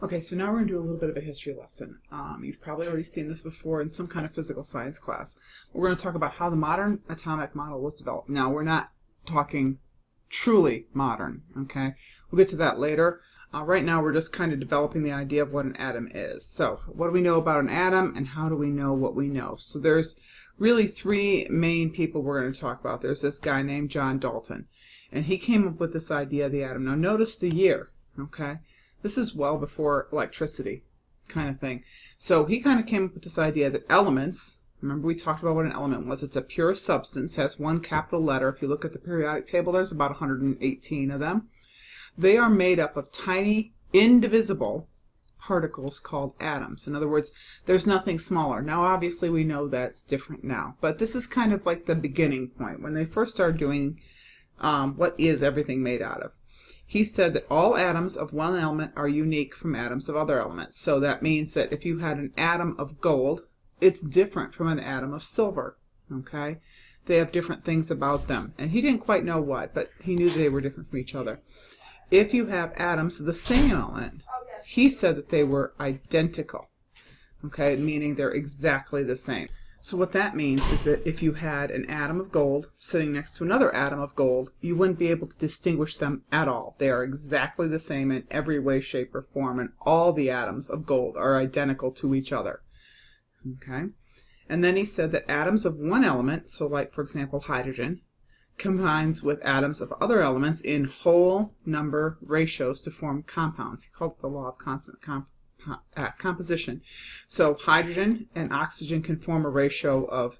Okay, so now we're going to do a little bit of a history lesson. You've probably already seen this before in some kind of physical science class. We're going to talk about how the modern atomic model was developed. Now, we're not talking truly modern, okay? We'll get to that later. Right now, we're just kind of developing the idea of what an atom is. So, what do we know about an atom, and how do we know what we know? So, there's really three main people we're going to talk about. There's this guy named John Dalton, and he came up with this idea of the atom. Now, notice the year, okay? This is well before electricity kind of thing. So he kind of came up with this idea that elements, remember we talked about what an element was, it's a pure substance, has one capital letter. If you look at the periodic table, there's about 118 of them. They are made up of tiny, indivisible particles called atoms. In other words, there's nothing smaller. Now obviously we know that's different now, but this is kind of like the beginning point, when they first started doing what is everything made out of. He said that all atoms of one element are unique from atoms of other elements. So that means that if you had an atom of gold, it's different from an atom of silver. Okay? They have different things about them. And he didn't quite know what, but he knew they were different from each other. If you have atoms of the same element, he said that they were identical. Okay? Meaning they're exactly the same. So what that means is that if you had an atom of gold sitting next to another atom of gold, you wouldn't be able to distinguish them at all. They are exactly the same in every way, shape, or form, and all the atoms of gold are identical to each other. Okay? And then he said that atoms of one element, so like for example hydrogen, combines with atoms of other elements in whole number ratios to form compounds. He called it the law of constant composition. So hydrogen and oxygen can form a ratio of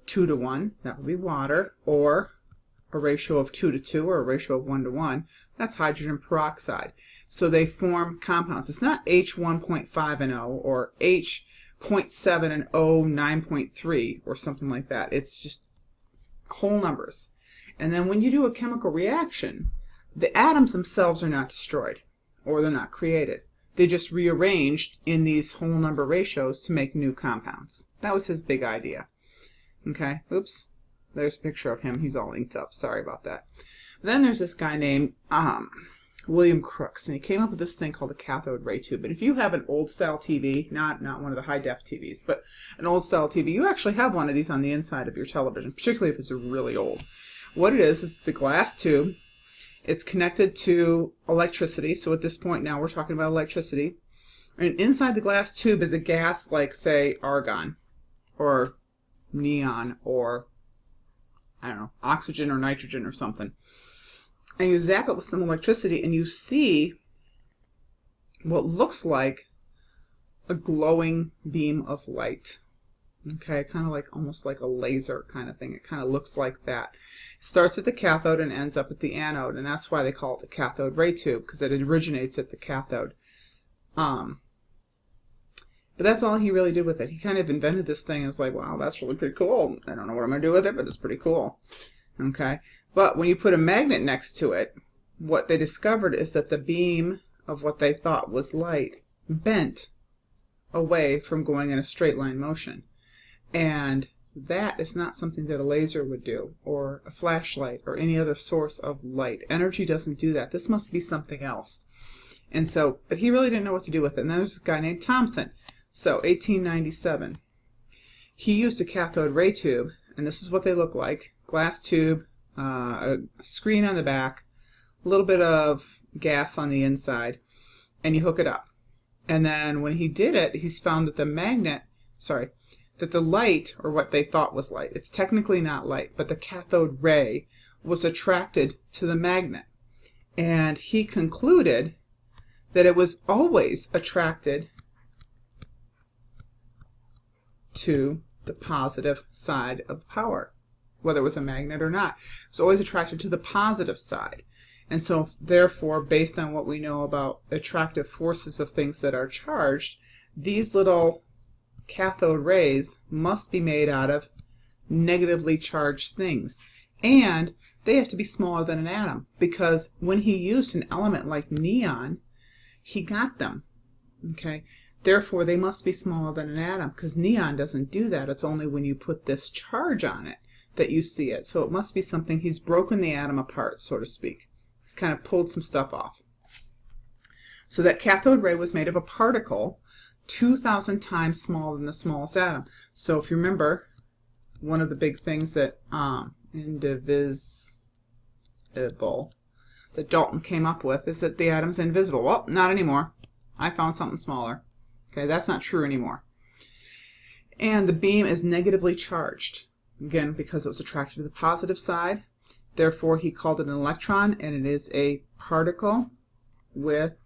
2 to 1, that would be water, or a ratio of 2 to 2, or a ratio of 1 to 1, that's hydrogen peroxide. So they form compounds. It's not H1.5 and O, or H.7 and O 9.3, or something like that. It's just whole numbers. And then when you do a chemical reaction, the atoms themselves are not destroyed, or they're not created. They just rearranged in these whole number ratios to make new compounds. That was his big idea. Okay, oops, there's a picture of him. He's all inked up. Sorry about that. Then there's this guy named William Crookes, and he came up with this thing called the cathode ray tube. And if you have an old style TV, not one of the high def TVs, but an old style TV, you actually have one of these on the inside of your television, particularly if it's really old. What it is it's a glass tube. It's connected to electricity, so at this point now we're talking about electricity. And inside the glass tube is a gas like, say, argon, or neon, or, I don't know, oxygen or nitrogen or something. And you zap it with some electricity and you see what looks like a glowing beam of light. Okay, kind of like almost like a laser kind of thing. It kind of looks like that. It starts at the cathode and ends up at the anode, and that's why they call it the cathode ray tube, because it originates at the cathode. But that's all he really did with it. He kind of invented this thing and was like, wow, that's really pretty cool. I don't know what I'm going to do with it, but it's pretty cool. Okay, but when you put a magnet next to it, what they discovered is that the beam of what they thought was light bent away from going in a straight line motion. And that is not something that a laser would do, or a flashlight, or any other source of light. Energy doesn't do that. This must be something else. And so, but he really didn't know what to do with it. And then there's this guy named Thompson. So, 1897. He used a cathode ray tube, and this is what they look like. Glass tube, a screen on the back, a little bit of gas on the inside, and you hook it up. And then when he did it, he's found that that the light, or what they thought was light, it's technically not light, but the cathode ray was attracted to the magnet. And he concluded that it was always attracted to the positive side of power, whether it was a magnet or not. It was always attracted to the positive side. And so, therefore, based on what we know about attractive forces of things that are charged, these little cathode rays must be made out of negatively charged things. And they have to be smaller than an atom, because when he used an element like neon, he got them. Okay? Therefore, they must be smaller than an atom, because neon doesn't do that. It's only when you put this charge on it that you see it. So it must be something, he's broken the atom apart, so to speak. He's kind of pulled some stuff off. So that cathode ray was made of a particle 2,000 times smaller than the smallest atom. So if you remember, one of the big things that indivisible that Dalton came up with is that the atom's invisible. Well, not anymore. I found something smaller. Okay, that's not true anymore. And the beam is negatively charged. Again, because it was attracted to the positive side. Therefore, he called it an electron, and it is a particle with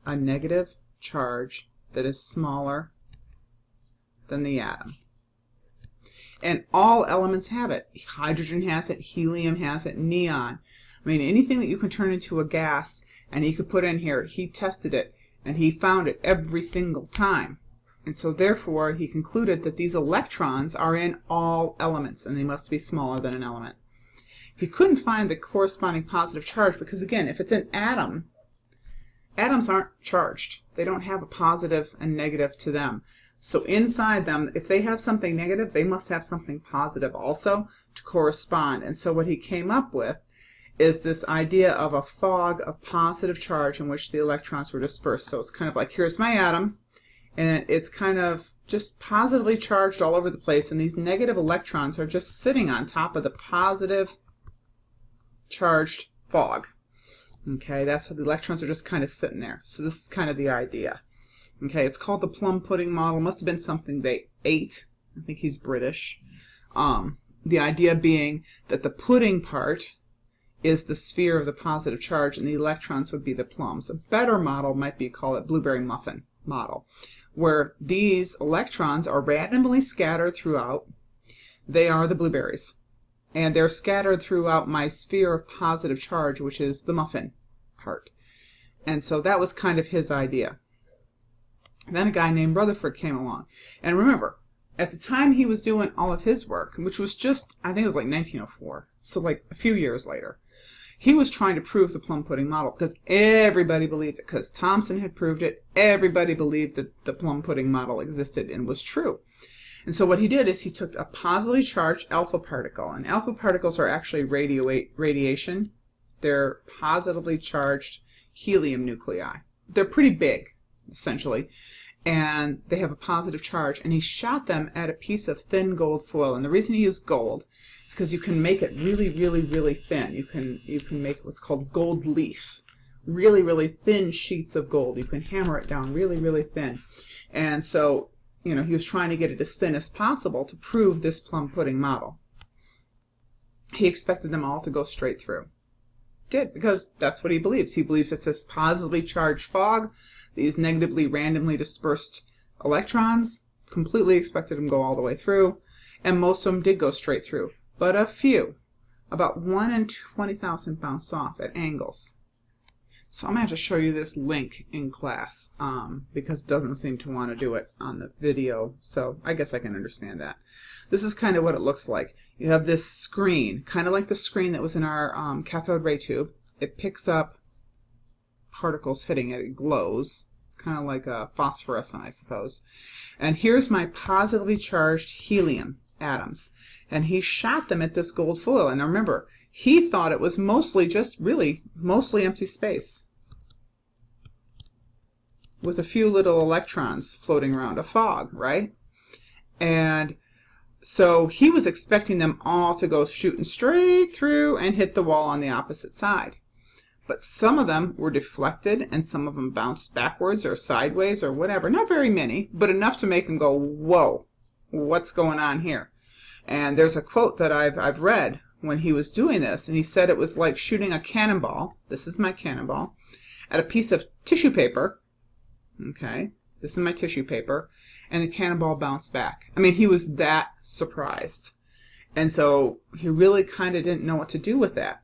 a negative charge that is smaller than the atom. And all elements have it. Hydrogen has it, helium has it, neon. I mean, anything that you can turn into a gas and he could put in here, he tested it and he found it every single time. And so therefore, he concluded that these electrons are in all elements and they must be smaller than an element. He couldn't find the corresponding positive charge because, again, if it's an atom, atoms aren't charged. They don't have a positive and negative to them. So inside them, if they have something negative, they must have something positive also to correspond. And so what he came up with is this idea of a fog of positive charge in which the electrons were dispersed. So it's kind of like, here's my atom, and it's kind of just positively charged all over the place, and these negative electrons are just sitting on top of the positive charged fog. Okay, that's how the electrons are just kind of sitting there. So this is kind of the idea. Okay, it's called the plum pudding model. Must have been something they ate. I think he's British. The idea being that the pudding part is the sphere of the positive charge and the electrons would be the plums. A better model might be called it blueberry muffin model, where these electrons are randomly scattered throughout. They are the blueberries. And they're scattered throughout my sphere of positive charge, which is the muffin part. And so that was kind of his idea. Then a guy named Rutherford came along. And remember, at the time he was doing all of his work, which was just, I think it was like 1904, so like a few years later, he was trying to prove the plum pudding model because everybody believed it, because Thompson had proved it. Everybody believed that the plum pudding model existed and was true. And so what he did is he took a positively charged alpha particle, and alpha particles are actually radiation. They're positively charged helium nuclei. They're pretty big, essentially, and they have a positive charge, and he shot them at a piece of thin gold foil. And the reason he used gold is because you can make it really, really, really thin. You can make what's called gold leaf, really, really thin sheets of gold. You can hammer it down really, really thin. And so, you know, he was trying to get it as thin as possible to prove this plum pudding model. He expected them all to go straight through. Did, because that's what he believes. He believes it's this positively charged fog, these negatively randomly dispersed electrons, completely expected them to go all the way through, and most of them did go straight through. But a few, about 1 in 20,000 bounced off at angles. So I'm going to have to show you this link in class because it doesn't seem to want to do it on the video, so I guess I can understand that. This is kind of what it looks like. You have this screen, kind of like the screen that was in our cathode ray tube. It picks up particles hitting it. It glows. It's kind of like a phosphorescent, I suppose. And here's my positively charged helium atoms. And he shot them at this gold foil. And now remember, he thought it was mostly just really mostly empty space with a few little electrons floating around, a fog, right? And so he was expecting them all to go shooting straight through and hit the wall on the opposite side. But some of them were deflected and some of them bounced backwards or sideways or whatever. Not very many, but enough to make him go, whoa, what's going on here? And there's a quote that I've read when he was doing this, and he said it was like shooting a cannonball. This is my cannonball, at a piece of tissue paper. Okay, this is my tissue paper, and the cannonball bounced back. I mean, he was that surprised. And so he really kind of didn't know what to do with that.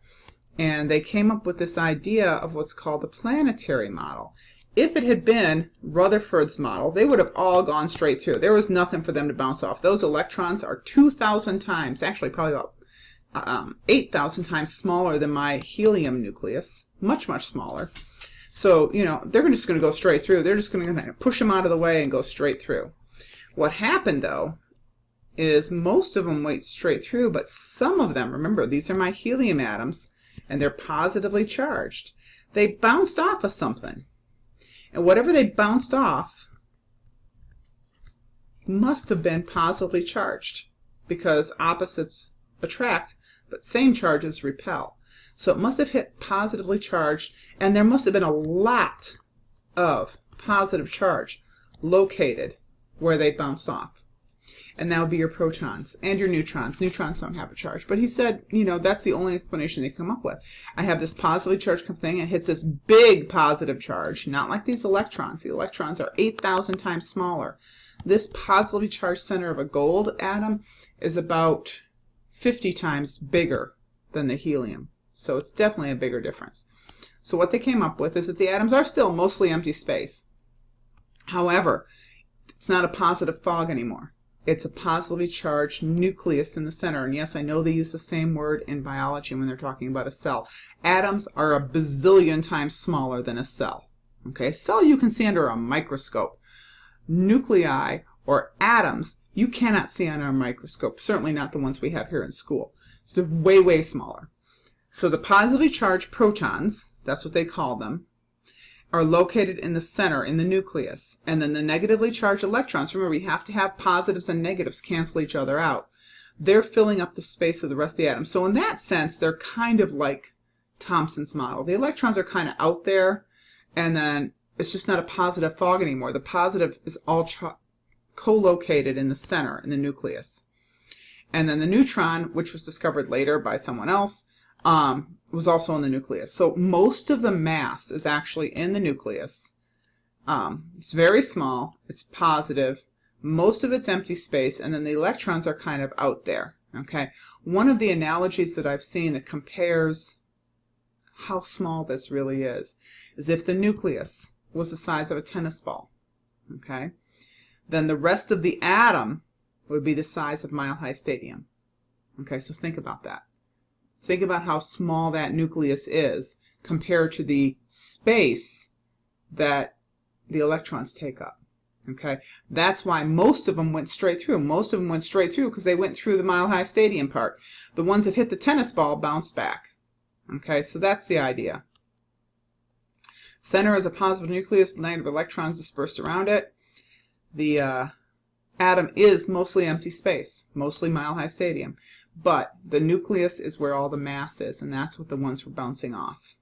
And they came up with this idea of what's called the planetary model. If it had been Rutherford's model, they would have all gone straight through. There was nothing for them to bounce off. Those electrons are 2,000 times, actually probably about 8,000 times smaller than my helium nucleus. Much, much smaller. So, you know, they're just going to go straight through. They're just going to push them out of the way and go straight through. What happened, though, is most of them went straight through, but some of them, remember, these are my helium atoms, and they're positively charged. They bounced off of something. And whatever they bounced off must have been positively charged, because opposites attract, but same charges repel. So it must have hit positively charged, and there must have been a lot of positive charge located where they bounced off. And that would be your protons and your neutrons. Neutrons don't have a charge. But he said, that's the only explanation they come up with. I have this positively charged thing, and it hits this big positive charge, not like these electrons. The electrons are 8,000 times smaller. This positively charged center of a gold atom is about 50 times bigger than the helium. So it's definitely a bigger difference. So what they came up with is that the atoms are still mostly empty space. However, it's not a positive fog anymore. It's a positively charged nucleus in the center. And yes, I know they use the same word in biology when they're talking about a cell. Atoms are a bazillion times smaller than a cell. Okay, a cell you can see under a microscope. Nuclei, or atoms, you cannot see under a microscope. Certainly not the ones we have here in school. So they're way, way smaller. So the positively charged protons, that's what they call them, are located in the center, in the nucleus. And then the negatively charged electrons, remember, you have to have positives and negatives cancel each other out. They're filling up the space of the rest of the atom. So in that sense, they're kind of like Thompson's model. The electrons are kind of out there, and then it's just not a positive fog anymore. The positive is all co-located in the center, in the nucleus. And then the neutron, which was discovered later by someone else, was also in the nucleus. So most of the mass is actually in the nucleus. It's very small. It's positive. Most of it's empty space, and then the electrons are kind of out there. Okay. One of the analogies that I've seen that compares how small this really is if the nucleus was the size of a tennis ball. Okay. Then the rest of the atom would be the size of Mile High Stadium. Okay, so think about that. Think about how small that nucleus is compared to the space that the electrons take up. Okay, that's why most of them went straight through. Most of them went straight through because they went through the Mile High Stadium part. The ones that hit the tennis ball bounced back. Okay, so that's the idea. Center is a positive nucleus, negative electrons dispersed around it. The atom is mostly empty space, mostly Mile High Stadium. But the nucleus is where all the mass is, and that's what the ones were bouncing off.